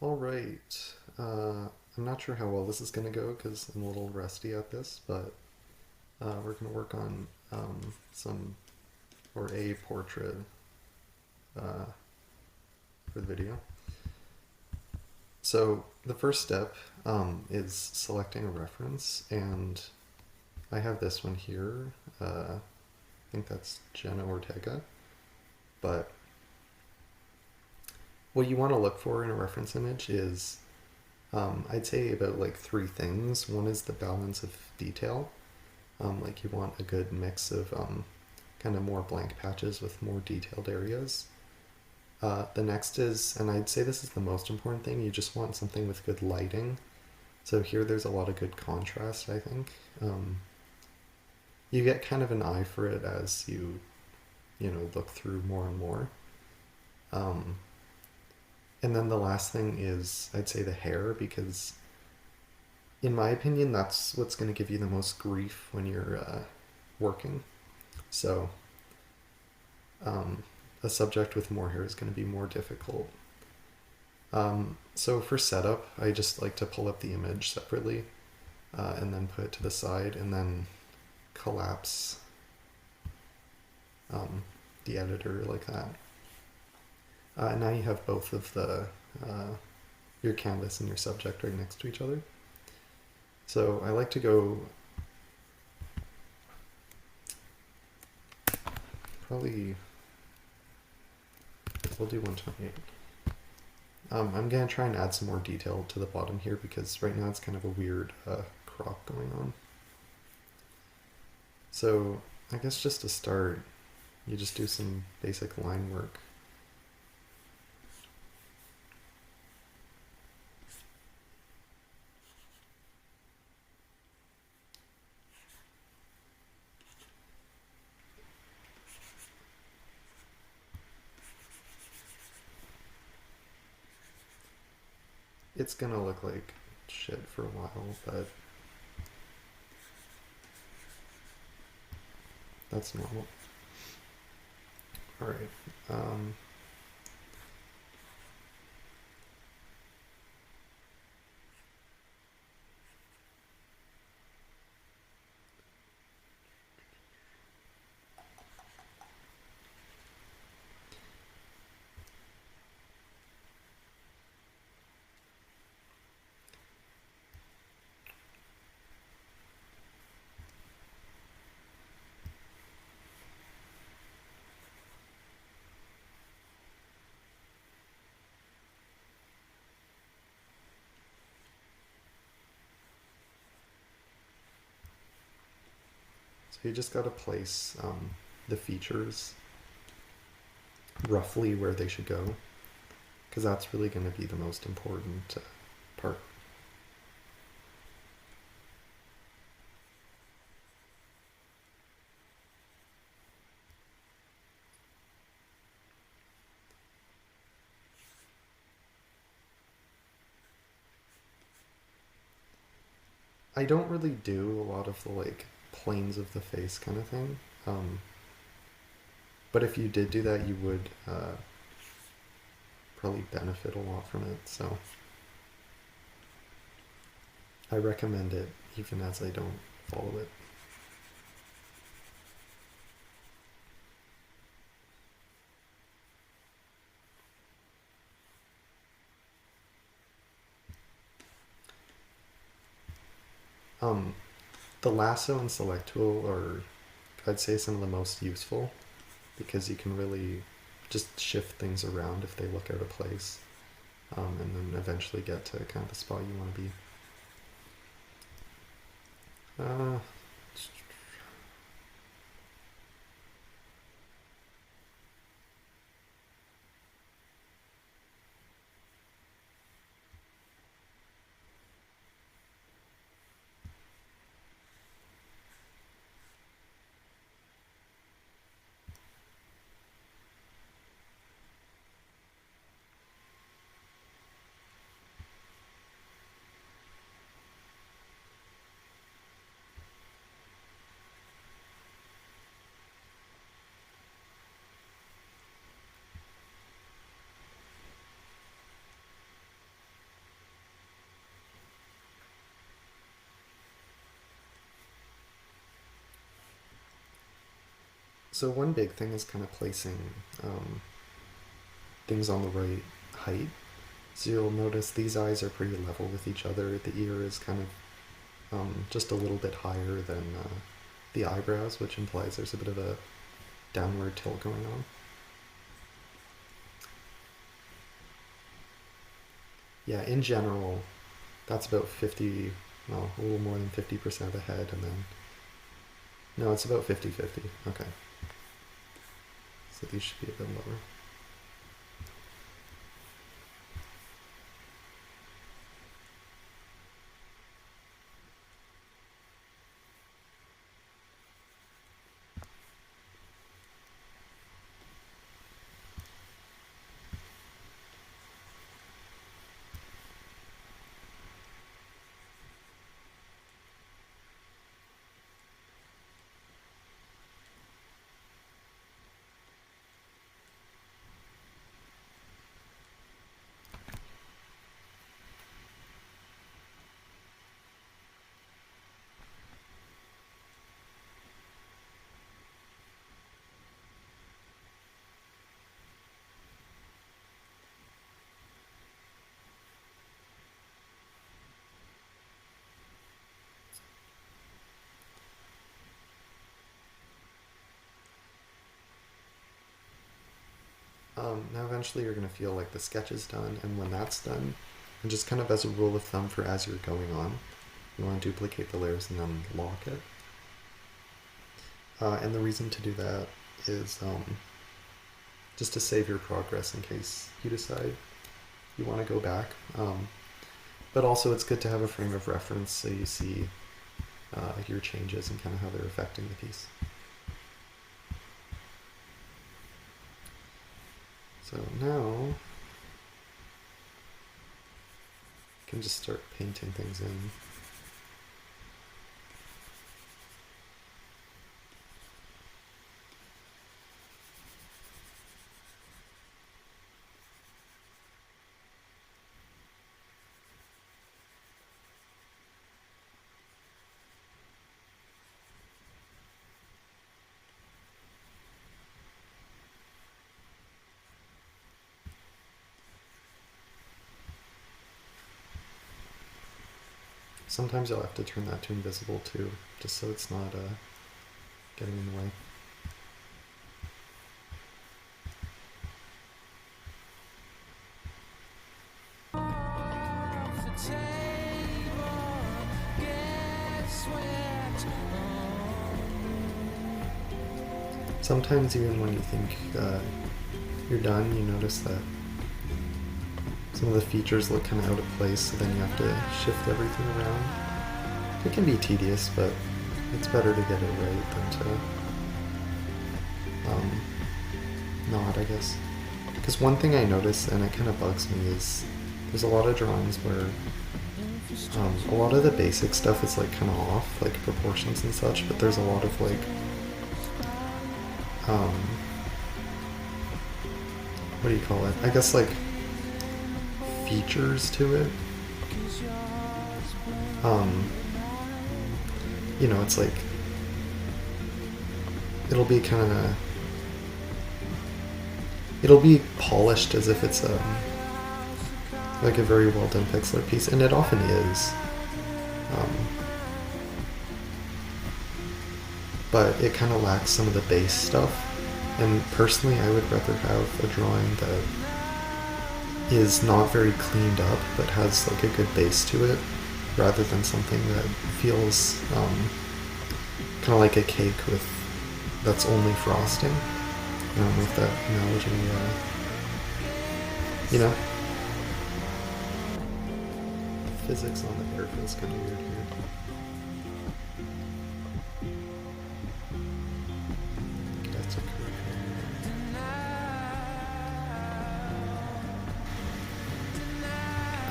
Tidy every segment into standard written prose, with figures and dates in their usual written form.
All right. I'm not sure how well this is going to go because I'm a little rusty at this, but we're going to work on some or a portrait uh, for the video. So the first step is selecting a reference, and I have this one here. I think that's Jenna Ortega, but what you want to look for in a reference image is I'd say about like three things. One is the balance of detail. Like you want a good mix of kind of more blank patches with more detailed areas. The next is, and I'd say this is the most important thing, you just want something with good lighting. So here there's a lot of good contrast, I think. You get kind of an eye for it as you look through more and more. Um, and then the last thing is, I'd say the hair, because in my opinion, that's what's going to give you the most grief when you're working. So, a subject with more hair is going to be more difficult. So for setup, I just like to pull up the image separately and then put it to the side and then collapse the editor like that. Now you have both of the your canvas and your subject right next to each other. So I like to go probably, we'll do 128. I'm going to try and add some more detail to the bottom here because right now it's kind of a weird crop going on. So I guess just to start, you just do some basic line work. It's going to look like shit for a while, but that's normal. All right. So you just got to place the features roughly where they should go, because that's really going to be the most important part. I don't really do a lot of the like planes of the face kind of thing. But if you did do that, you would probably benefit a lot from it. So I recommend it even as I don't follow it. Um, the lasso and select tool are, I'd say, some of the most useful because you can really just shift things around if they look out of place, and then eventually get to kind of the spot you want to be. Uh, So one big thing is kind of placing um, things on the right height. So you'll notice these eyes are pretty level with each other. The ear is kind of just a little bit higher than the eyebrows, which implies there's a bit of a downward tilt going on. Yeah, in general, that's about 50, well, a little more than 50% of the head, and then, no, it's about 50-50. Okay. So these should be a bit lower. Now eventually you're going to feel like the sketch is done, and when that's done, and just kind of as a rule of thumb for as you're going on, you want to duplicate the layers and then lock it. And the reason to do that is just to save your progress in case you decide you want to go back. But also it's good to have a frame of reference so you see your changes and kind of how they're affecting the piece. So now you can just start painting things in. Sometimes you'll have to turn that to invisible too, just so it's not getting in the way. Sometimes even when you think you're done, you notice that some of the features look kind of out of place, so then you have to shift everything around. It can be tedious, but it's better to get it right than to not, I guess. Because one thing I notice, and it kind of bugs me, is there's a lot of drawings where a lot of the basic stuff is like kind of off, like proportions and such, but there's a lot of like what do you call it? I guess like features to it. You know, it's like it'll be polished as if it's like a very well done pixel art piece, and it often is. But it kind of lacks some of the base stuff. And personally, I would rather have a drawing that is not very cleaned up, but has like a good base to it, rather than something that feels kind of like a cake that's only frosting. I don't know if that analogy, you know? Physics on the hair feels kind of weird here. That's a curve.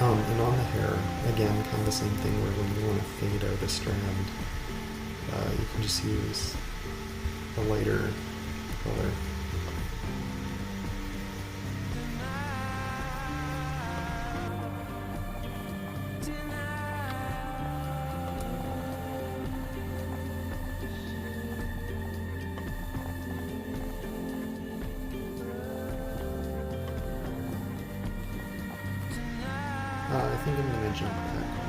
And on the hair, again, kind of the same thing where when you want to fade out a strand, you can just use a lighter color. I think I'm gonna jump back